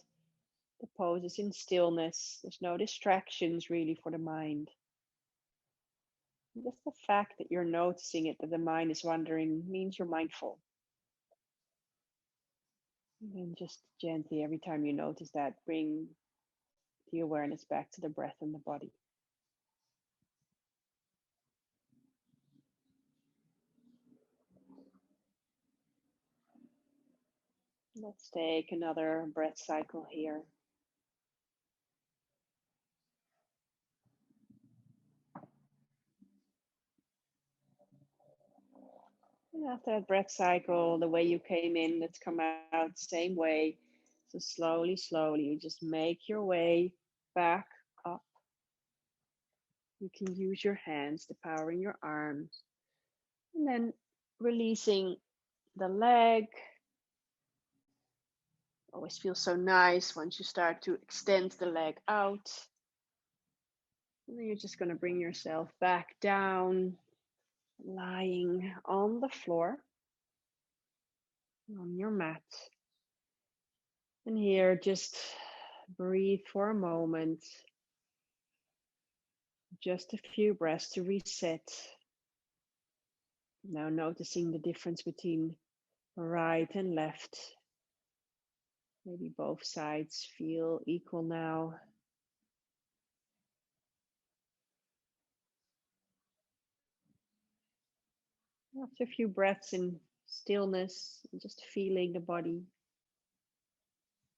the poses in stillness. There's no distractions really for the mind. Just the fact that you're noticing it, that the mind is wandering, means you're mindful. And then just gently, every time you notice that, bring the awareness back to the breath and the body. Let's take another breath cycle here. And after that breath cycle, the way you came in, let's come out same way. So slowly, slowly, you just make your way back up. You can use your hands, the power in your arms. And then releasing the leg. Always feels so nice once you start to extend the leg out. And then you're just going to bring yourself back down, lying on the floor, on your mat. And here, just breathe for a moment. Just a few breaths to reset. Now noticing the difference between right and left. Maybe both sides feel equal now. After a few breaths in stillness, just feeling the body.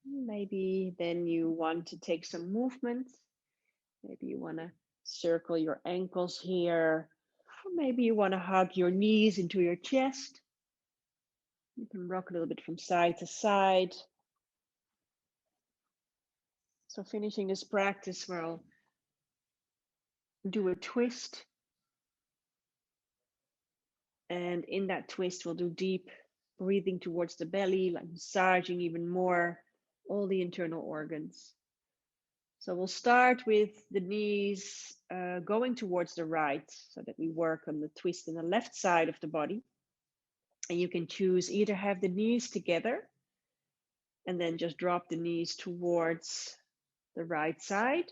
Maybe then you want to take some movement. Maybe you want to circle your ankles here. Or maybe you want to hug your knees into your chest. You can rock a little bit from side to side. So finishing this practice, we'll do a twist. And in that twist, we'll do deep breathing towards the belly, like massaging even more all the internal organs. So we'll start with the knees going towards the right, so that we work on the twist in the left side of the body. And you can choose either have the knees together and then just drop the knees towards the right side.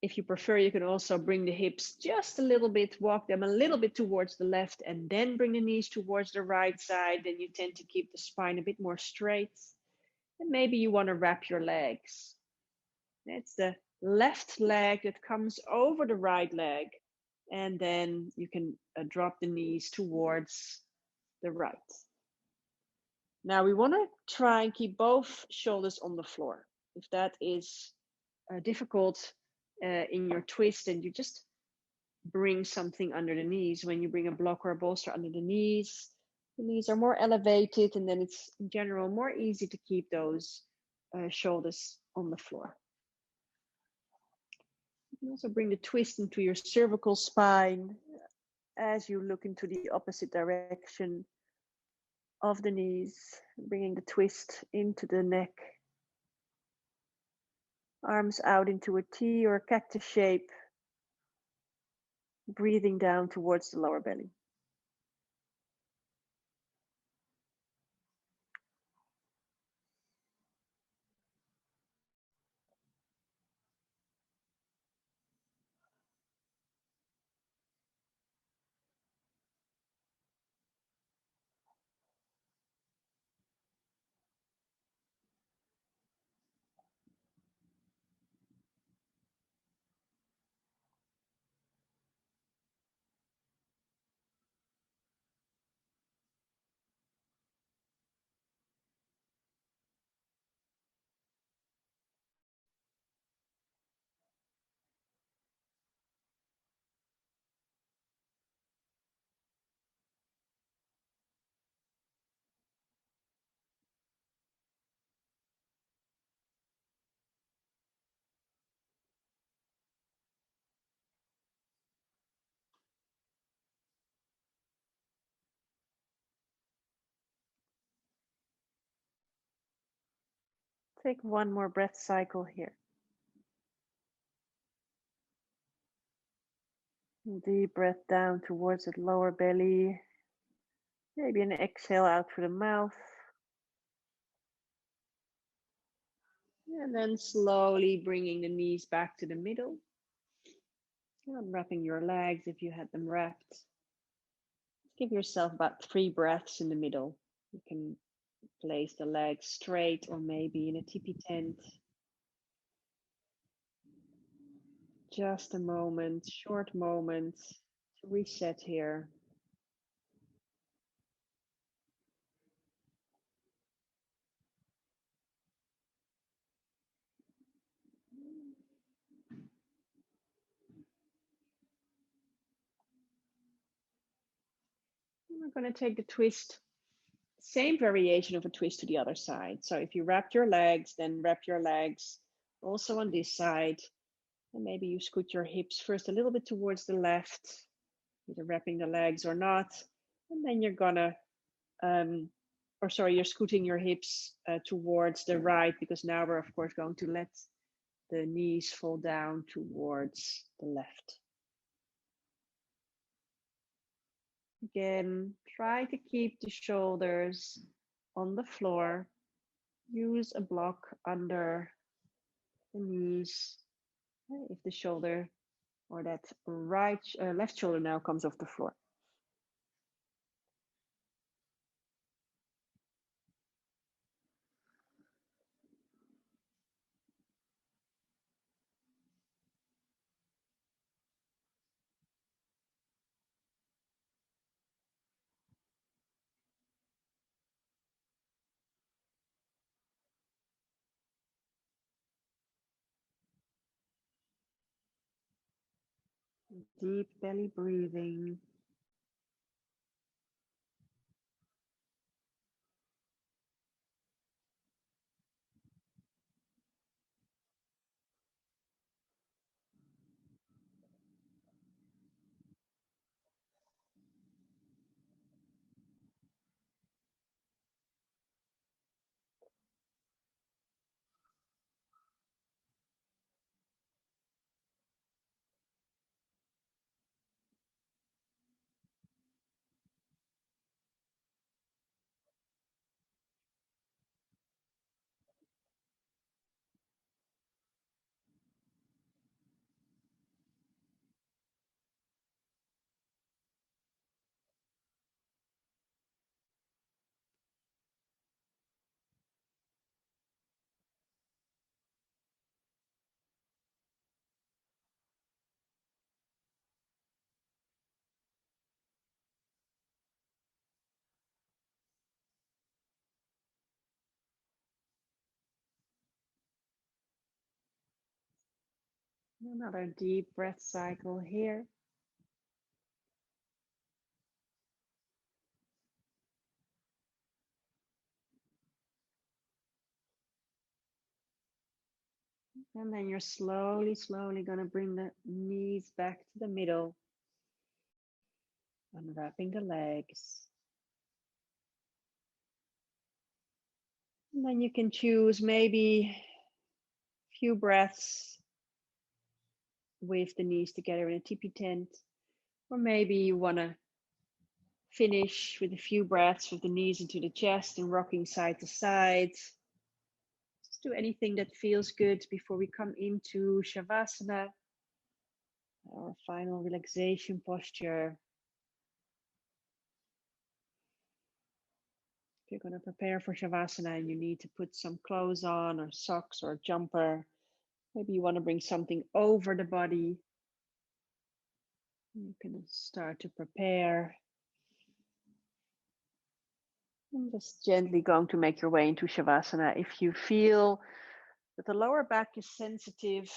If you prefer, you can also bring the hips just a little bit, walk them a little bit towards the left, and then bring the knees towards the right side. Then you tend to keep the spine a bit more straight. And maybe you want to wrap your legs. It's the left leg that comes over the right leg. And then you can drop the knees towards the right. Now we want to try and keep both shoulders on the floor. If that is difficult in your twist, and you just bring something under the knees. When you bring a block or a bolster under the knees are more elevated, and then it's in general more easy to keep those shoulders on the floor. You can also bring the twist into your cervical spine as you look into the opposite direction of the knees, bringing the twist into the neck. Arms out into a T or a cactus shape, breathing down towards the lower belly. Take one more breath cycle here. Deep breath down towards the lower belly. Maybe an exhale out through the mouth. And then slowly bringing the knees back to the middle. Unwrapping your legs if you had them wrapped. Give yourself about 3 breaths in the middle. You can place the legs straight or maybe in a tipi tent. Just a moment, short moment to reset here. We're going to take the twist, same variation of a twist to the other side. So if you wrap your legs, then wrap your legs also on this side. And maybe you scoot your hips first a little bit towards the left, either wrapping the legs or not. And then you're gonna, you're scooting your hips towards the right, because now we're of course going to let the knees fall down towards the left. Again, try to keep the shoulders on the floor. Use a block under the knees. If the shoulder or that left shoulder now comes off the floor. Deep belly breathing. Another deep breath cycle here. And then you're slowly going to bring the knees back to the middle. Unwrapping the legs. And then you can choose maybe a few breaths with the knees together in a tipi tent. Or maybe you want to finish with a few breaths with the knees into the chest and rocking side to side. Just do anything that feels good before we come into Shavasana, our final relaxation posture. If you're going to prepare for Shavasana and you need to put some clothes on or socks or a jumper, maybe you want to bring something over the body. You can start to prepare. And just gently going to make your way into Shavasana. If you feel that the lower back is sensitive,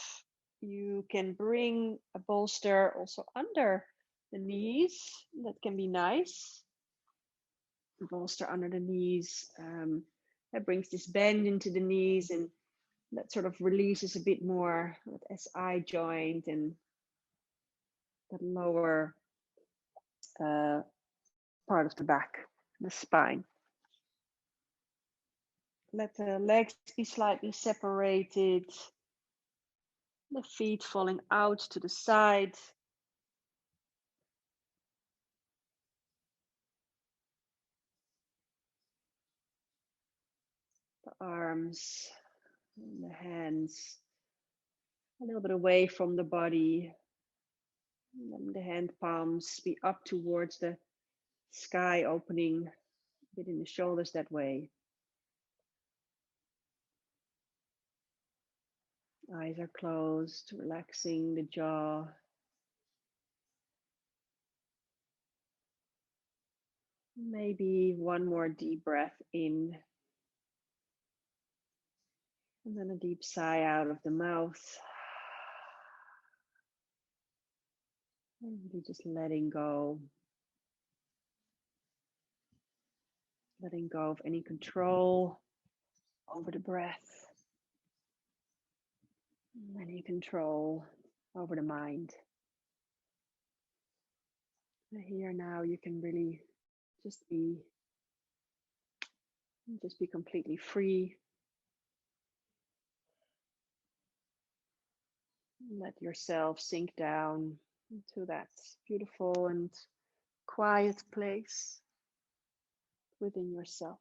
you can bring a bolster also under the knees. That can be nice. A bolster under the knees. That brings this bend into the knees, and that sort of releases a bit more that SI joint and the lower part of the back, the spine. Let the legs be slightly separated, the feet falling out to the side. The arms and the hands a little bit away from the body. Letting the hand palms be up towards the sky, opening a bit in the shoulders that way. Eyes are closed, relaxing the jaw. Maybe one more deep breath in, and then a deep sigh out of the mouth. And really just letting go of any control over the breath, any control over the mind. Here now you can really just be completely free. Let yourself sink down into that beautiful and quiet place within yourself.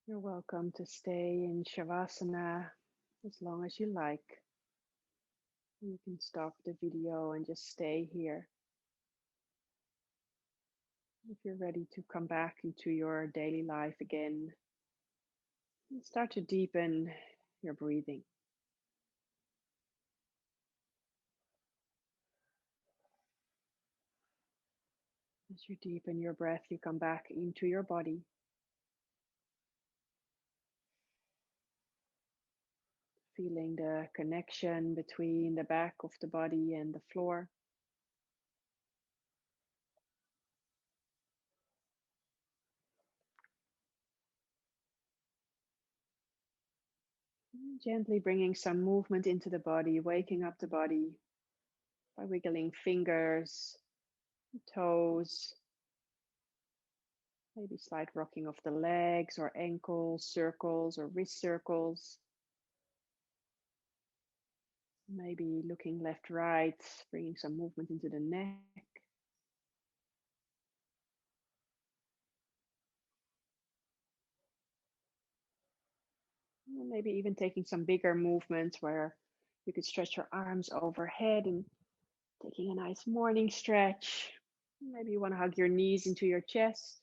You're welcome to stay in Shavasana as long as you like. You can stop the video and just stay here. If you're ready to come back into your daily life again, start to deepen your breathing. As you deepen your breath, you come back into your body. Feeling the connection between the back of the body and the floor. Gently bringing some movement into the body, waking up the body by wiggling fingers, toes, maybe slight rocking of the legs or ankles, circles or wrist circles. Maybe looking left, right, bringing some movement into the neck. Maybe even taking some bigger movements where you could stretch your arms overhead and taking a nice morning stretch. Maybe you want to hug your knees into your chest.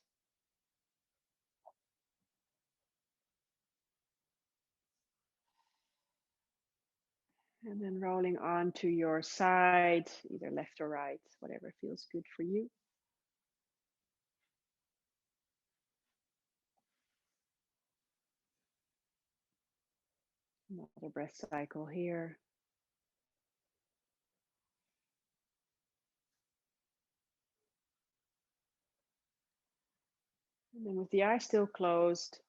And then rolling on to your side, either left or right, whatever feels good for you. Another breath cycle here. And then with the eyes still closed,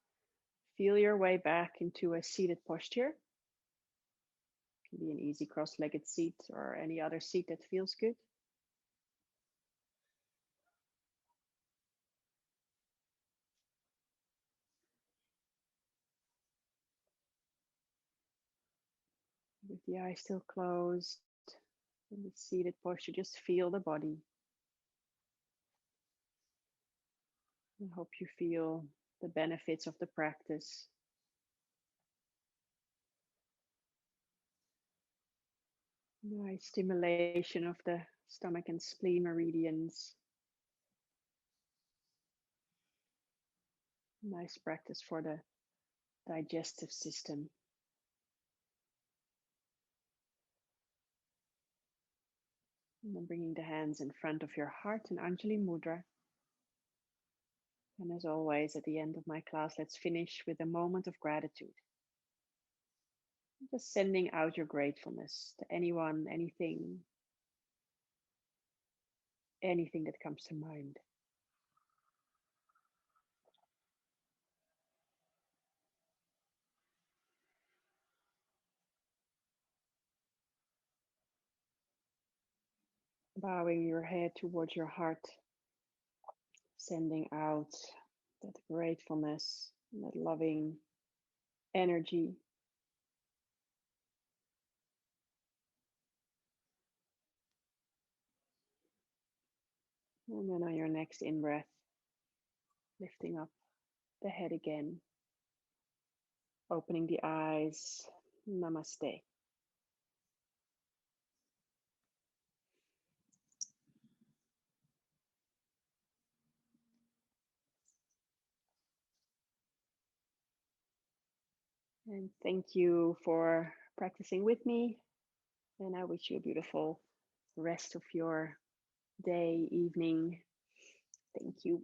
feel your way back into a seated posture. It can be an easy cross-legged seat or any other seat that feels good. With the eyes still closed, in the seated posture, just feel the body. I hope you feel the benefits of the practice. Nice stimulation of the stomach and spleen meridians. Nice practice for the digestive system. And then bringing the hands in front of your heart in Anjali Mudra. And as always, at the end of my class, let's finish with a moment of gratitude. Just sending out your gratefulness to anyone, anything that comes to mind. Bowing your head towards your heart, sending out that gratefulness, that loving energy. And then on your next in-breath, lifting up the head again, opening the eyes. Namaste. And thank you for practicing with me. And I wish you a beautiful rest of your day, evening. Thank you.